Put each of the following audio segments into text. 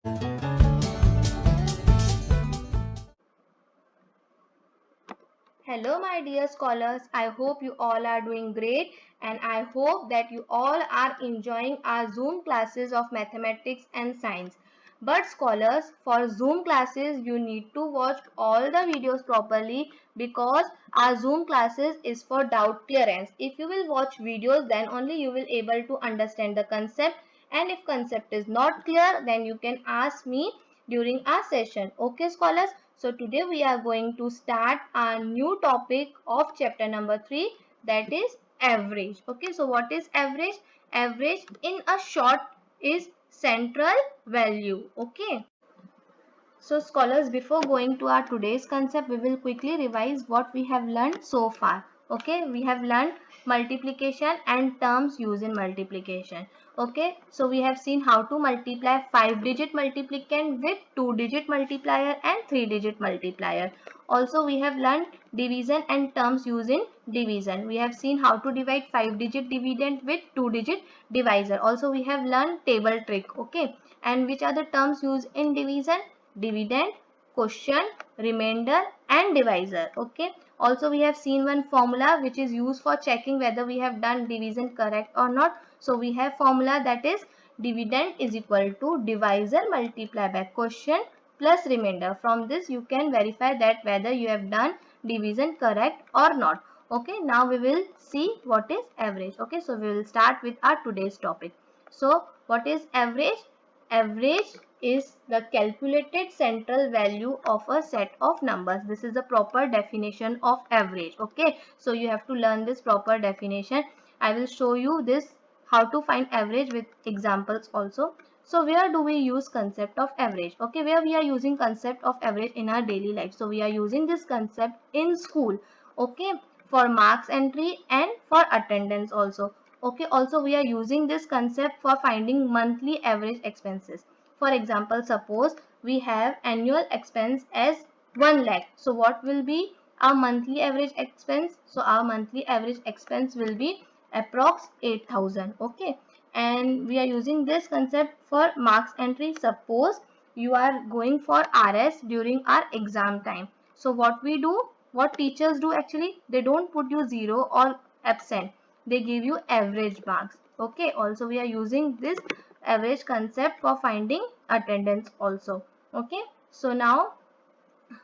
Hello my dear scholars, I hope you all are doing great and I hope that you all are enjoying our Zoom classes of mathematics and science. But scholars, for Zoom classes you need to watch all the videos properly because our Zoom classes is for doubt clearance. If you will watch videos, then only you will able to understand the concept, and if concept is not clear then you can ask me during our session. Okay scholars, so today we are going to start a new topic of chapter number 3, that is average. Okay, so what is average? Average in a short is central value. Okay. So scholars, before going to our today's concept, we will quickly revise what we have learned so far. Okay, we have learned multiplication and terms used in multiplication. Okay, so we have seen how to multiply 5-digit multiplicand with 2-digit multiplier and 3-digit multiplier. Also, we have learned division and terms used in division. We have seen how to divide 5-digit dividend with 2-digit divisor. Also, we have learned table trick. Okay, and which are the terms used in division? Dividend, quotient, remainder and divisor. Okay, also we have seen one formula which is used for checking whether we have done division correct or not. So we have formula, that is dividend is equal to divisor multiplied by quotient plus remainder. From this you can verify that whether you have done division correct or not. Okay, now we will see what is average. Okay, so we will start with our today's topic. So what is average? Average is the calculated central value of a set of numbers. This is the proper definition of average. Okay, so you have to learn this proper definition. I will show you this how to find average with examples also. So where do we use concept of average? Okay, where we are using concept of average in our daily life. So we are using this concept in school. Okay, for marks entry and for attendance also. Okay, also we are using this concept for finding monthly average expenses. For example, suppose we have annual expense as 1 lakh. So what will be our monthly average expense? So our monthly average expense will be approx 8,000. Okay, and we are using this concept for marks entry. Suppose you are going for RS during our exam time. So what we do, what teachers do actually, they don't put you 0 or absent, they give you average marks. Okay, also we are using this average concept for finding attendance also. Okay, so now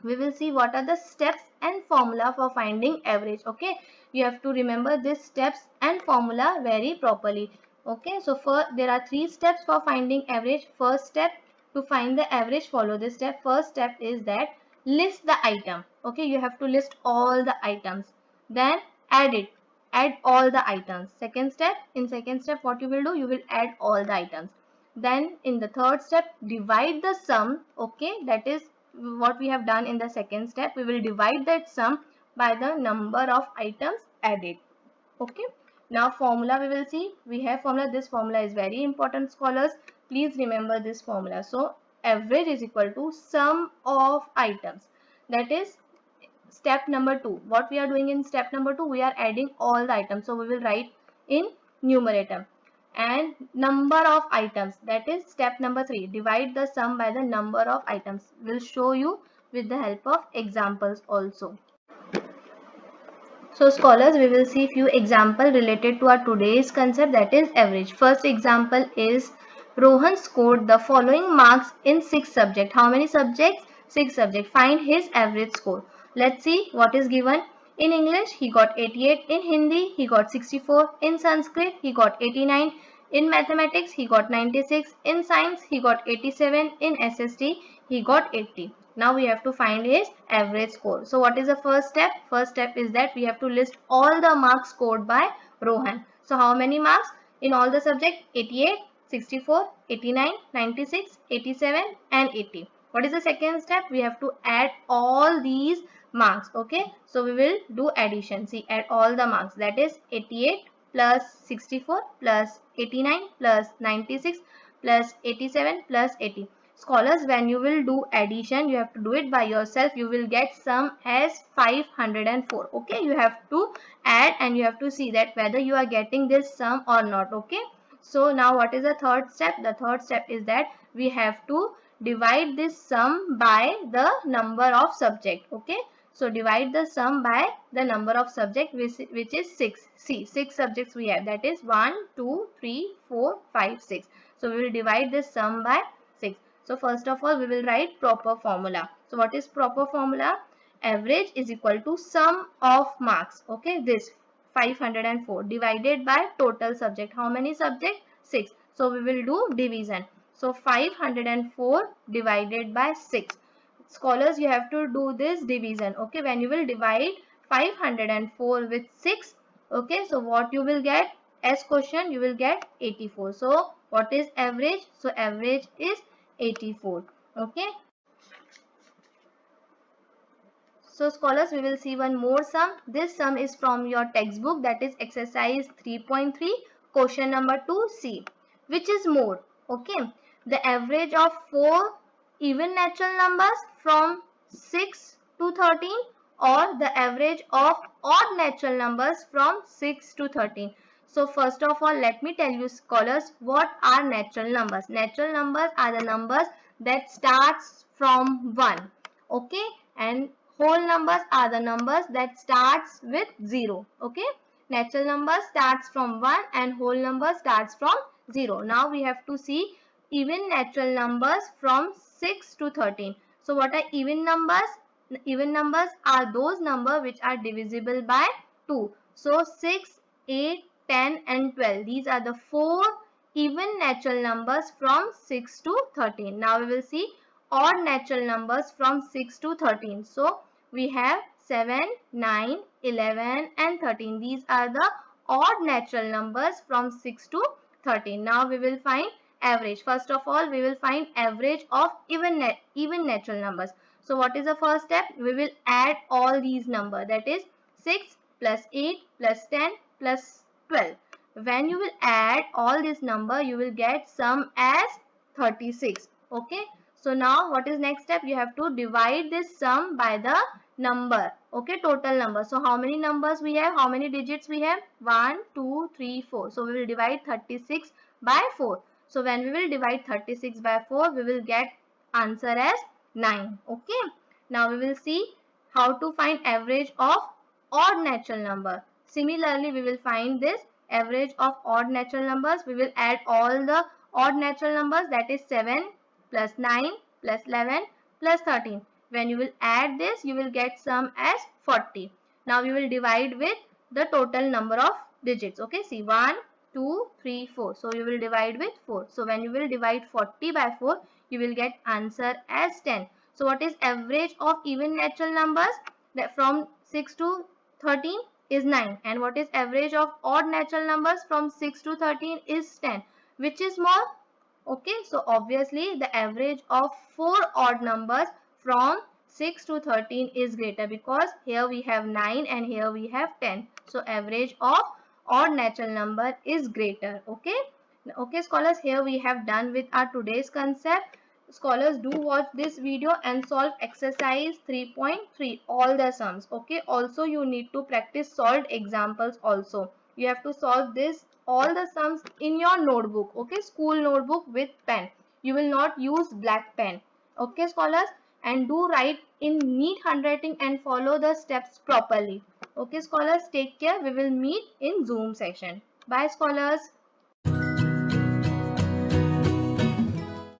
we will see what are the steps and formula for finding average. Okay, you have to remember these steps and formula very properly. Okay, so first there are 3 steps for finding average. First step, to find the average, follow this step. First step is that list the item. Okay, you have to list all the items, then add it, add all the items. Second step, in second step what you will do, you will add all the items. Then in the third step, divide the sum. Okay, that is what we have done in the second step. We will divide that sum by the number of items added. Okay, now formula we will see. We have formula. This formula is very important, scholars. Please remember this formula. So average is equal to sum of items. That is step number 2. What we are doing in step number 2, we are adding all the items. So we will write in numerator and number of items, that is step number 3. Divide the sum by the number of items. We'll show you with the help of examples also. So scholars, we will see few examples related to our today's concept, that is average. First example is Rohan scored the following marks in 6 subjects. How many subjects? 6 subjects. Find his average score. Let's see what is given. In English, he got 88. In Hindi, he got 64. In Sanskrit, he got 89. In mathematics, he got 96. In science, he got 87. In SST, he got 80. Now we have to find his average score. So what is the first step? First step is that we have to list all the marks scored by Rohan. So how many marks in all the subject? 88, 64, 89, 96, 87 and 80. What is the second step? We have to add all these marks. Okay, so we will do addition. See, add all the marks, that is 88 plus 64 plus 89 plus 96 plus 87 plus 80. Scholars, when you will do addition, you have to do it by yourself. You will get sum as 504. Okay, you have to add and you have to see that whether you are getting this sum or not. Okay, so now what is the third step? The third step is that we have to divide this sum by the number of subject. Okay, so divide the sum by the number of subject, which is 6. See, 6 subjects we have, that is 1, 2, 3, 4, 5, 6. So we will divide this sum by 6. So first of all, we will write proper formula. So what is proper formula? Average is equal to sum of marks. Okay, this 504 divided by total subject. How many subject? 6. So we will do division. So 504 divided by 6. Scholars, you have to do this division. Okay, when you will divide 504 with 6. Okay, so what you will get as question? You will get 84. So what is average? So average is 84. Okay. So scholars, we will see one more sum. This sum is from your textbook, that is exercise 3.3, question number 2C. Which is more? Okay. The average of 4 even natural numbers from 6 to 13, or the average of odd natural numbers from 6 to 13. So first of all, let me tell you scholars, what are natural numbers? Natural numbers are the numbers that starts from 1. Okay, and whole numbers are the numbers that starts with 0. Okay, natural number starts from 1 and whole number starts from 0. Now we have to see even natural numbers from 6 to 13. So what are even numbers? Even numbers are those numbers which are divisible by 2. So 6, 8, 10 and 12. These are the 4 even natural numbers from 6 to 13. Now we will see odd natural numbers from 6 to 13. So we have 7, 9, 11 and 13. These are the odd natural numbers from 6 to 13. Now we will find average. First of all, we will find average of even natural numbers. So what is the first step? We will add all these numbers, that is 6 plus 8 plus 10 plus 12. When you will add all this number, you will get sum as 36. Okay. So now what is next step? You have to divide this sum by the number. Okay, total number. So how many numbers we have? How many digits we have? 1, 2, 3, 4. So we will divide 36 by 4. So when we will divide 36 by 4, we will get answer as 9. Okay. Now we will see how to find average of odd natural number. Similarly, we will find this average of odd natural numbers. We will add all the odd natural numbers, that is 7 plus 9 plus 11 plus 13. When you will add this, you will get sum as 40. Now you will divide with the total number of digits. Okay, see 1, 2, 3, 4. So you will divide with 4. So when you will divide 40 by 4, you will get answer as 10. So what is average of even natural numbers? That from 6 to 13 is 9. And what is average of odd natural numbers from 6 to 13 is 10. Which is more? Okay, so obviously the average of 4 odd numbers from 6 to 13 is greater, because here we have 9 and here we have 10. So average of odd natural number is greater. Okay. Okay scholars, here we have done with our today's concept. Scholars, do watch this video and solve exercise 3.3, all the sums. Okay, also you need to practice solved examples also. You have to solve this all the sums in your notebook. Okay, school notebook with pen. You will not use black pen. Okay scholars, and do write in neat handwriting and follow the steps properly. Okay scholars, take care. We will meet in Zoom session. Bye scholars.